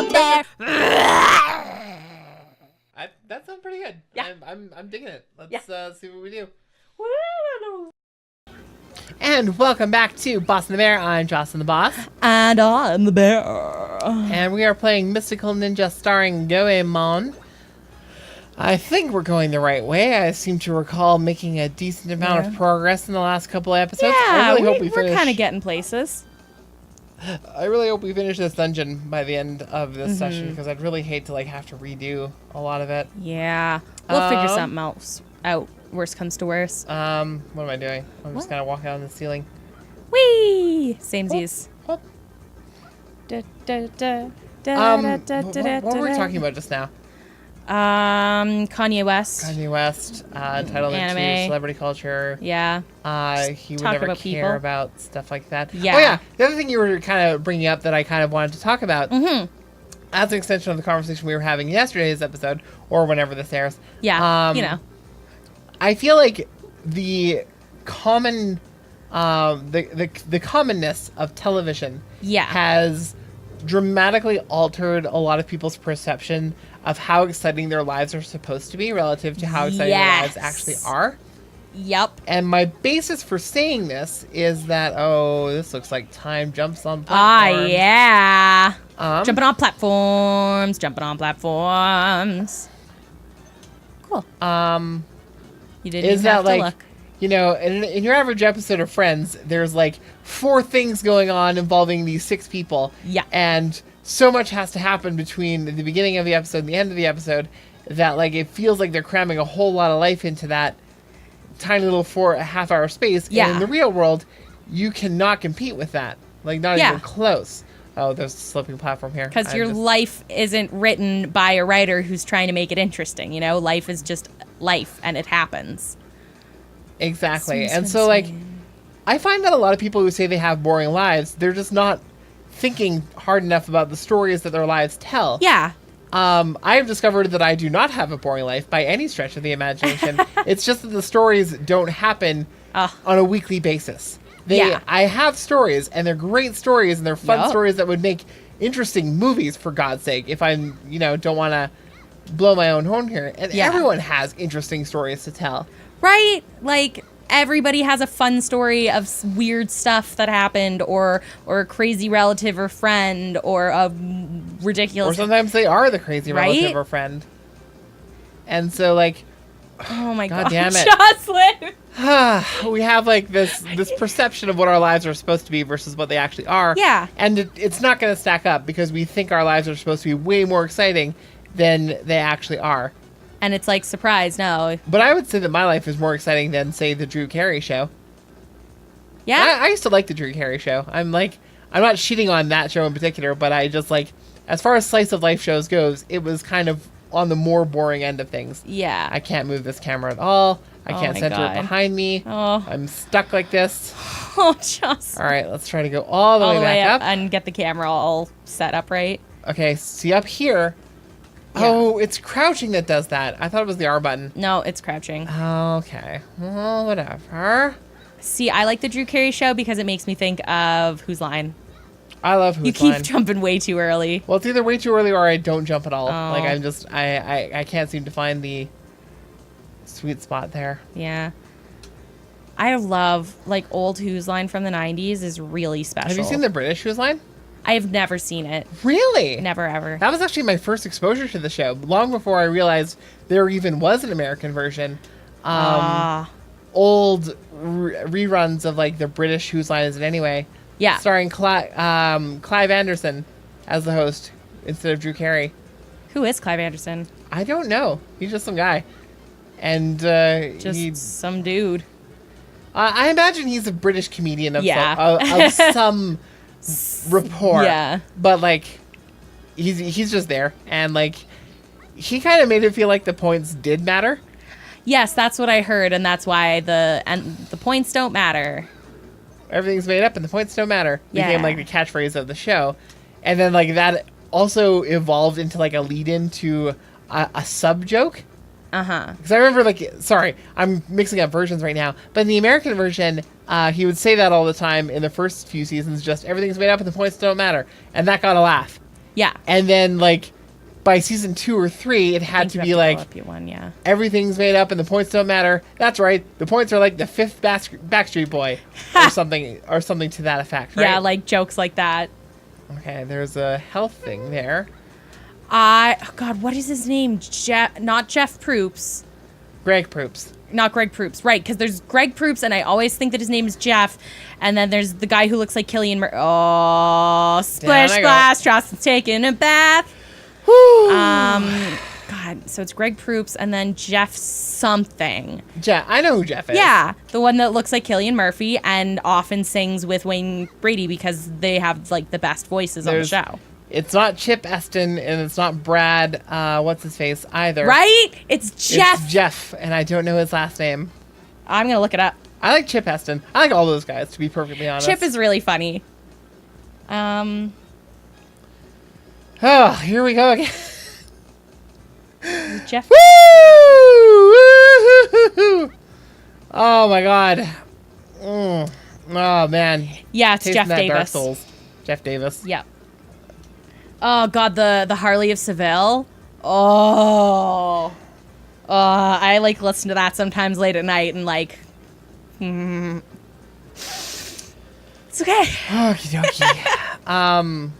bear. That sounds pretty good. Yeah. I'm digging it. Let's see what we do. Woo. And welcome back to Boss and the Bear. I'm Jocelyn the Boss. And I'm the bear. And we are playing Mystical Ninja starring Goemon. I think we're going the right way. I seem to recall making a decent amount of progress in the last couple of episodes. Yeah, I really hope we're kind of getting places. I really hope we finish this dungeon by the end of this session, because I'd really hate to have to redo a lot of it. Yeah. We'll figure something else out. Worst comes to worst. What am I doing? I'm just kind of walking on the ceiling. Whee! Samesies. Oh. Da, da, da, What da, da, were we talking about just now? Kanye West. Kanye West, entitlement Anime. to celebrity culture. Yeah. He would Talk never about care people. about stuff like that. Yeah. Oh yeah, the other thing you were kind of bringing up that I kind of wanted to talk about, as an extension of the conversation we were having in yesterday's episode, or whenever this airs. Yeah. I feel like the common, the commonness of television has dramatically altered a lot of people's perception of how exciting their lives are supposed to be relative to how exciting their lives actually are. Yep. And my basis for saying this is that, this looks like time jumps on platforms. Yeah. Jumping on platforms. Cool. You didn't even have to look. In your average episode of Friends, there's 4 things going on involving these 6 people. Yeah. And so much has to happen between the beginning of the episode and the end of the episode that it feels like they're cramming a whole lot of life into that tiny little 4.5 hour space. Yeah. And in the real world, you cannot compete with that. Not even close. Oh, there's a sloping platform here. Because your life isn't written by a writer who's trying to make it interesting. Life is just life, and it happens. Exactly. And so, I find that a lot of people who say they have boring lives, they're just not thinking hard enough about the stories that their lives tell. Yeah. I've discovered that I do not have a boring life by any stretch of the imagination. It's just that the stories don't happen on a weekly basis. I have stories, and they're great stories, and they're fun stories that would make interesting movies, for God's sake, if I, don't want to blow my own horn here. And everyone has interesting stories to tell. Right? Everybody has a fun story of weird stuff that happened, or a crazy relative or friend, or a ridiculous... Or sometimes they are the crazy relative or friend. And so, oh my God damn it. Jocelyn! We have, this perception of what our lives are supposed to be versus what they actually are. Yeah. And it's not going to stack up, because we think our lives are supposed to be way more exciting than they actually are. And it's surprise, no. But I would say that my life is more exciting than, say, the Drew Carey show. Yeah? I used to like the Drew Carey show. I'm not shitting on that show in particular, but I just as far as slice of life shows goes, it was kind of on the more boring end of things. Yeah. I can't move this camera at all. I can't center it behind me. Oh. I'm stuck like this. Oh, Jocelyn. All right, let's try to go all the way back up. And get the camera all set up right. Okay, see up here. Yeah. Oh, it's crouching that does that. I thought it was the R button. No, it's crouching. Okay. Well, whatever. See, I like the Drew Carey show because it makes me think of Whose Line. I love Whose You Line. keep jumping way too early. Well, it's either way too early or I don't jump at all. Oh. I'm just, I can't seem to find the sweet spot there. Yeah. I love, old Whose Line from the 90s is really special. Have you seen the British Whose Line? I have never seen it. Really? Never, ever. That was actually my first exposure to the show, long before I realized there even was an American version. Old reruns of, the British Whose Line Is It Anyway? Yeah. Starring Clive Anderson as the host instead of Drew Carey. Who is Clive Anderson? I don't know. He's just some guy. And some dude. I imagine he's a British comedian of some rapport. Yeah. But he's just there, and he kind of made it feel like the points did matter. Yes, that's what I heard, and that's why the points don't matter. Everything's made up and the points don't matter. Yeah. Became the catchphrase of the show. And then that also evolved into a lead in to a sub joke. Because I remember sorry, I'm mixing up versions right now, but in the American version, he would say that all the time in the first few seasons, just everything's made up and the points don't matter. And that got a laugh. Yeah. And then, like, by season 2 or 3, it had to be like, yeah. everything's made up and the points don't matter. That's right. The points are like the 5th Backstreet Boy or something to that effect, right? Yeah, like jokes like that. Okay, there's a health thing there. Oh God, what is his name? Not Jeff Proops. Greg Proops. Not Greg Proops, right? Because there's Greg Proops, and I always think that his name is Jeff. And then there's the guy who looks like Killian Murphy. Oh, splish splash, Justin's taking a bath. Whew. God, so it's Greg Proops and then Jeff something. Jeff, I know who Jeff is. Yeah, the one that looks like Killian Murphy and often sings with Wayne Brady because they have like the best voices on the show. It's not Chip Eston and it's not Brad, what's his face either. Right? It's Jeff. It's Jeff, and I don't know his last name. I'm going to look it up. I like Chip Eston. I like all those guys, to be perfectly honest. Chip is really funny. Oh, here we go again. Jeff. Woo! Woo-hoo-hoo-hoo! Oh my God. Oh man. Yeah, it's Tasting Jeff that Davis. Dark Souls. Jeff Davis. Yep. Oh God, the Harley of Seville. Oh, I like listen to that sometimes late at night and like. It's okay. Okie dokie.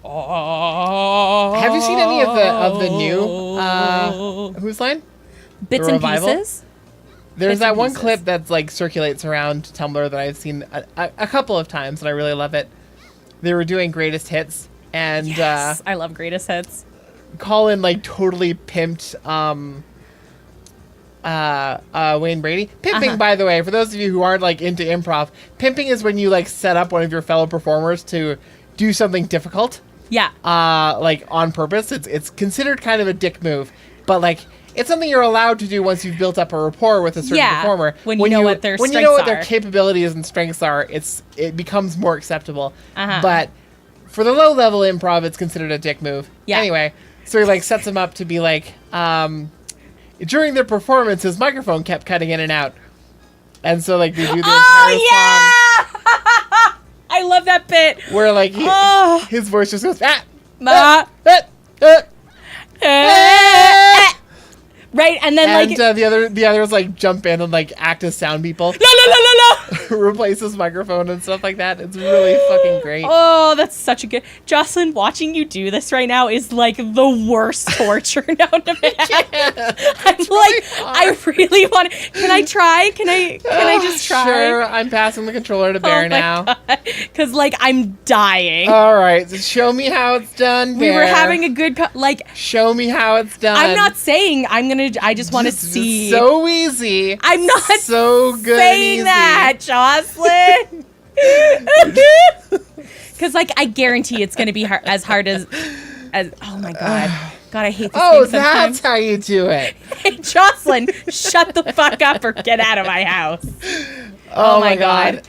Have you seen any of the new Whose Line? Bits and Pieces? There's Bits that and one Pieces. clip that's like circulates around Tumblr that I've seen a couple of times and I really love it. They were doing greatest hits and Yes, I love greatest hits. Colin like totally pimped Wayne Brady. Pimping, by the way, for those of you who aren't like into improv, pimping is when you like set up one of your fellow performers to do something difficult. Yeah. Like on purpose. It's considered kind of a dick move, but like it's something you're allowed to do once you've built up a rapport with a certain performer. When you know what their when strengths you know what are. their capabilities and strengths are, it becomes more acceptable. Uh-huh. But for the low level improv, it's considered a dick move. Yeah. Anyway, so he like sets him up to be like, during their performance, his microphone kept cutting in and out, and so like they do the entire song. I love that bit. Where like his voice just goes right, and then and like the others like jump in and like act as sound people, la la la la la. replace his microphone and stuff like that. It's really fucking great. Oh, that's such a good. Jocelyn, watching you do this right now is like the worst torture known to man. I'm like, I really want to. Can I try? Can I just try? Sure, I'm passing the controller to Bear now. Because like I'm dying. All right, so show me how it's done, Bear. We were having a good show me how it's done. I'm not saying I'm gonna. I just want to see. So easy. I'm not so good saying that, Jocelyn. Because like I guarantee it's gonna be as hard as. Oh my God. God, I hate this thing sometimes. That's how you do it. Hey, Jocelyn, shut the fuck up or get out of my house. Oh my God.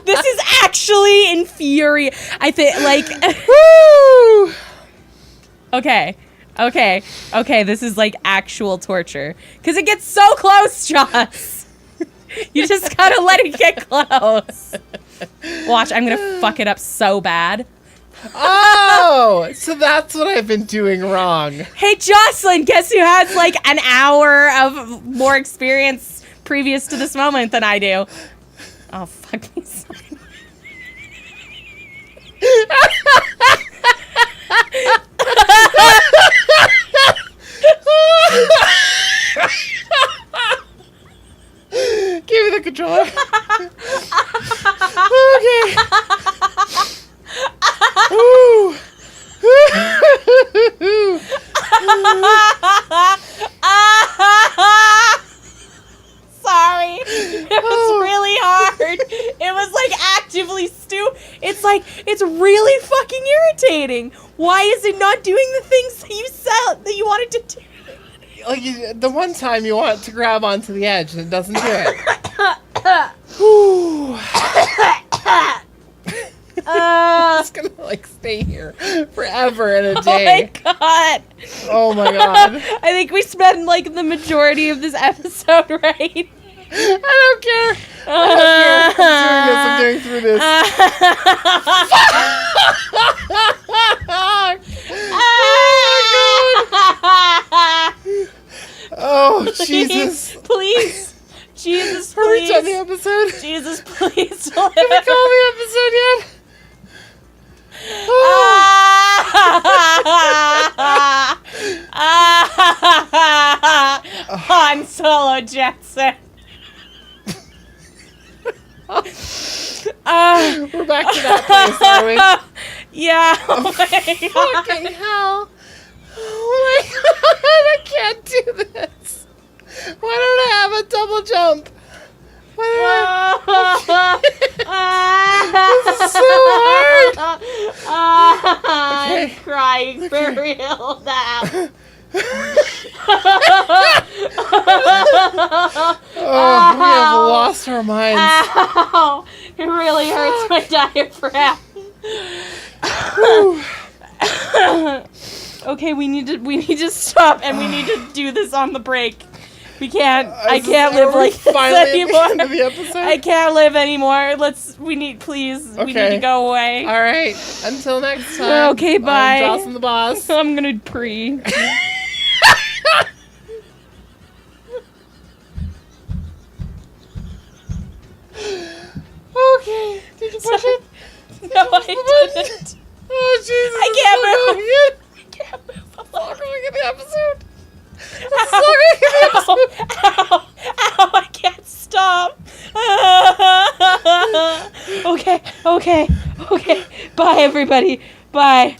This is actually infuriating. I think, like... Woo! Okay, this is like actual torture. Because it gets so close, Joss. You just gotta let it get close. Watch, I'm gonna fuck it up so bad. Oh, so that's what I've been doing wrong. Hey, Jocelyn, guess who has like an hour of more experience previous to this moment than I do? Oh, fuck me. Give me the controller. Okay. Ooh. Sorry. It was really hard. It was like actively it's really fucking irritating. Why is it not doing the things that you wanted to do? Like the one time you want to grab onto the edge and it doesn't do it. It's gonna like stay here forever and a day. Oh my God. Oh my God. I think we spent like the majority of this episode, right? I don't care. I don't care. I'm doing this. I'm getting through this. Han Solo Jetson. We're back to that place, are we? Yeah. Oh my God. Fucking hell. Oh my God, I can't do this. Why don't I have a double jump? Why don't this is so hard. I'm crying for real now. Oh, we have lost our minds. Ow. It really hurts my diaphragm. Okay, we need to stop and we need to do this on the break. We can't. I can't live like this anymore. At the end of the episode? I can't live anymore. We need to go away. All right. Until next time. Okay, bye. I'm Jocelyn the Boss. I'm gonna pre. Okay. Did you push it? No, I didn't. Oh, Jesus. I can't move. I can't move. I'm not going in the episode. I'm not going in the episode. Ow, I can't stop. Okay. Bye, everybody. Bye.